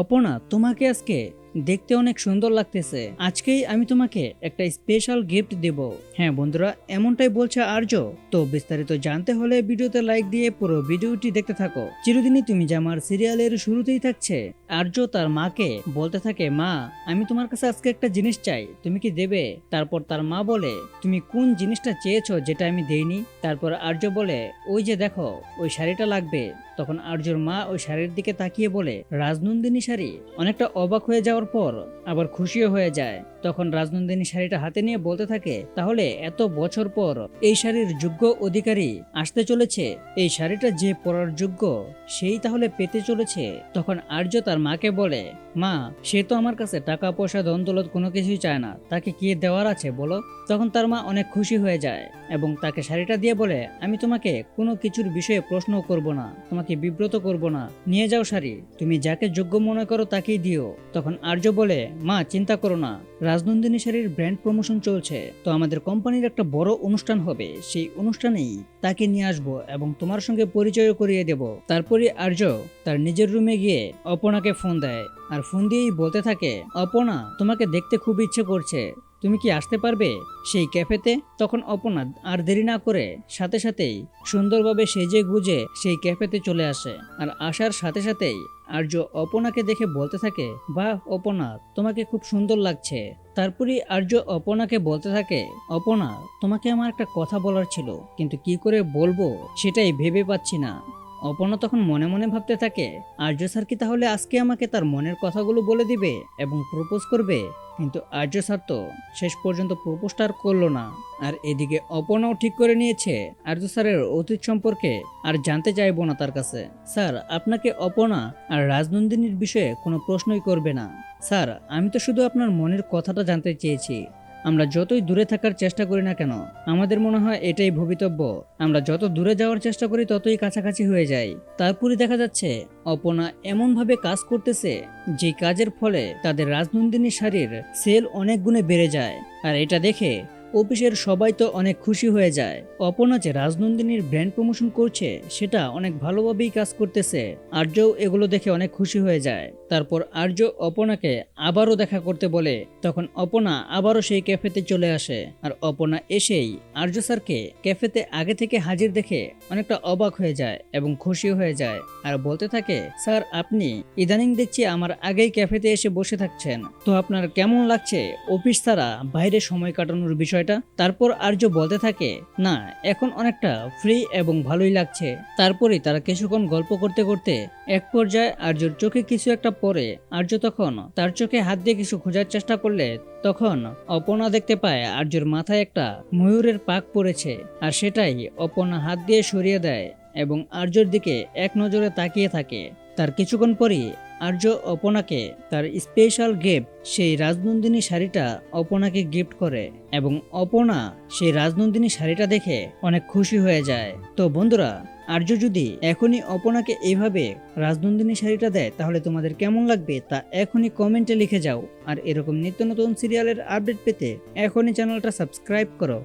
অপর্ণা, তোমাকে আজকে দেখতে অনেক সুন্দর লাগতেছে। আজকেই আমি তোমাকে একটা স্পেশাল গিফট দেব। হ্যাঁ বন্ধুরা, এমনটাই বলছে আর্য। তো বিস্তারিত জানতে হলে ভিডিওতে লাইক দিয়ে পুরো ভিডিওটি দেখতে থাকো। চিরদিনই তুমি যে আমার সিরিয়ালের শুরুতেই থাকছে আর্য তার মাকে বলতে থাকে, মা আমি তোমার কাছে আজকে একটা জিনিস চাই, তুমি কি দেবে? তারপর তার মা বলে, তুমি কোন জিনিসটা চেয়েছো যেটা আমি দেইনি? তারপর আর্য বলে, ওই যে দেখো, ওই শাড়িটা লাগবে। তখন আর্যর মা ওই শাড়ির দিকে তাকিয়ে বলে, রাজনন্দিনী শাড়ি। অনেকটা অবাক হয়ে যাওয়ার পর আবার খুশিও হয়ে যায়। তখন রাজনন্দিনী শাড়িটা হাতে নিয়ে বলতে থাকে, তাহলে এত বছর পর এই শাড়ির যোগ্য অধিকারী আসতে চলেছে। এই শাড়িটা যে পরার যোগ্য সেই তাহলে পেতে চলেছে। তখন আর্য তার মাকে বলে, মা সে তো আমার কাছে টাকা পয়সা ধন দৌলত কোনো কিছুই চায় না, তাকে কি দেওয়ার আছে বলো? তখন তার মা অনেক খুশি হয়ে যায় এবং তাকে শাড়িটা দিয়ে বলে, আমি তোমাকে কোনো কিছুর বিষয়ে প্রশ্ন করব না, তোমাকে বিব্রত করব না, নিয়ে যাও শাড়ি, তুমি যাকে যোগ্য মনে করো তাকেই দিও। তখন আর্য বলে, মা চিন্তা করো না, রাজনন্দিনী শাড়ির ব্র্যান্ড প্রমোশন চলছে, তো আমাদের কোম্পানির একটা বড় অনুষ্ঠান হবে, সেই অনুষ্ঠানেই তাকে নিয়ে আসবো এবং তোমার সঙ্গে পরিচয় করিয়ে দেব। তারপরে আর্য তার নিজের রুমে গিয়ে অপর্ণাকে ফোন দেয় আর ফোন দিয়েই বলতে থাকে, অপর্ণা তোমাকে দেখতে খুব ইচ্ছে করছে, তুমি কি আসতে পারবে সেই ক্যাফেতে? তখন অপর্ণা আর দেরি না করে সাথে সাথেই সুন্দরভাবে সেজে গুজে সেই ক্যাফেতে চলে আসে। আর আসার সাথে সাথেই আর্য অপর্ণাকে দেখে বলতে থাকে, বাহ অপর্ণা, তোমাকে খুব সুন্দর লাগছে। তারপরে আর্য অপর্ণাকে বলতে থাকে, অপর্ণা তোমাকে আমার একটা কথা বলার ছিল, কিন্তু কি করে বলবো সেটাই ভেবে পাচ্ছি না। অপর্ণা তখন মনে মনে ভাবতে থাকে, আর্য স্যার কি তাহলে আজকে আমাকে তার মনের কথাগুলো বলে দিবে এবং প্রপোজ করবে? কিন্তু আর্য স্যার তো শেষ পর্যন্ত প্রপোজটা আর করলো না। আর এদিকে অপর্ণাও ঠিক করে নিয়েছে আর্য স্যারের অতীত সম্পর্কে আর জানতে চাইবো না তার কাছে। স্যার আপনাকে অপর্ণা আর রাজনন্দিনীর বিষয়ে কোনো প্রশ্নই করবে না। স্যার আমি তো শুধু আপনার মনের কথাটা জানতে চেয়েছি। আমরা যতই দূরে থাকার চেষ্টা করি না কেন, আমাদের মনে হয় এটাই ভবিতব্য। আমরা যত দূরে যাওয়ার চেষ্টা করি ততই কাছাকাছি হয়ে যাই। তারপরে দেখা যাচ্ছে অপর্ণা এমনভাবে কাজ করতেছে যে কাজের ফলে তাদের রাজনন্দিনী শাড়ির সেল অনেক গুণে বেড়ে যায়। আর এটা দেখে অফিসের সবাই তো অনেক খুশি হয়ে যায়। অপর্ণা যে রাজনন্দিনীর ব্র্যান্ড প্রমোশন করছে সেটা অনেক ভালোভাবেই কাজ করতেছে। আর্যও এগুলো দেখে অনেক খুশি হয়ে যায়। তারপর আর্য অপর্ণাকে আবারও দেখা করতে বলে। তখন অপর্ণা আবারও সেই ক্যাফেতে চলে আসে। আর অপর্ণা এসেই আর্য স্যারকে ক্যাফেতে আগে থেকে হাজির দেখে অনেকটা অবাক হয়ে যায় এবং খুশি হয়ে যায় আর বলতে থাকে, স্যার আপনি ইদানিং দেখছি আমার আগেই ক্যাফেতে এসে বসে থাকছেন, তো আপনার কেমন লাগছে অফিস ছাড়া বাইরে সময় কাটানোর বিষয়টা? তারপর আর্য বলতে থাকে, না এখন অনেকটা ফ্রি এবং ভালোই লাগছে। তারপরে তারা কিছুক্ষণ গল্প করতে করতে এক পর্যায়ে আর্যর চোখে কিছু একটা পড়ে। আর্য তখন তার চোখে হাত দিয়ে কিছু খোঁজার চেষ্টা করলে তখন অপর্ণা দেখতে পায় আর্যর মাথায় একটা ময়ূরের পাক পড়েছে। আর সেটাই অপর্ণা হাত দিয়ে সরিয়ে দেয় এবং আর্যর দিকে এক নজরে তাকিয়ে থাকে। তার কিছুক্ষণ পরই আর্য অপর্ণাকে তার স্পেশাল গিফট সেই রাজনন্দিনী শাড়িটা অপর্ণাকে গিফট করে এবং অপর্ণা সেই রাজনন্দিনী শাড়িটা দেখে অনেক খুশি হয়ে যায়। তো বন্ধুরা, আর্য যদি এখনই অপর্ণাকে এইভাবে রাজনন্দিনী শাড়িটা দেয় তাহলে তোমাদের কেমন লাগবে তা এখনই কমেন্টে লিখে যাও। আর এরকম নিত্য নতুন সিরিয়ালের আপডেট পেতে এখনই চ্যানেলটা সাবস্ক্রাইব করো।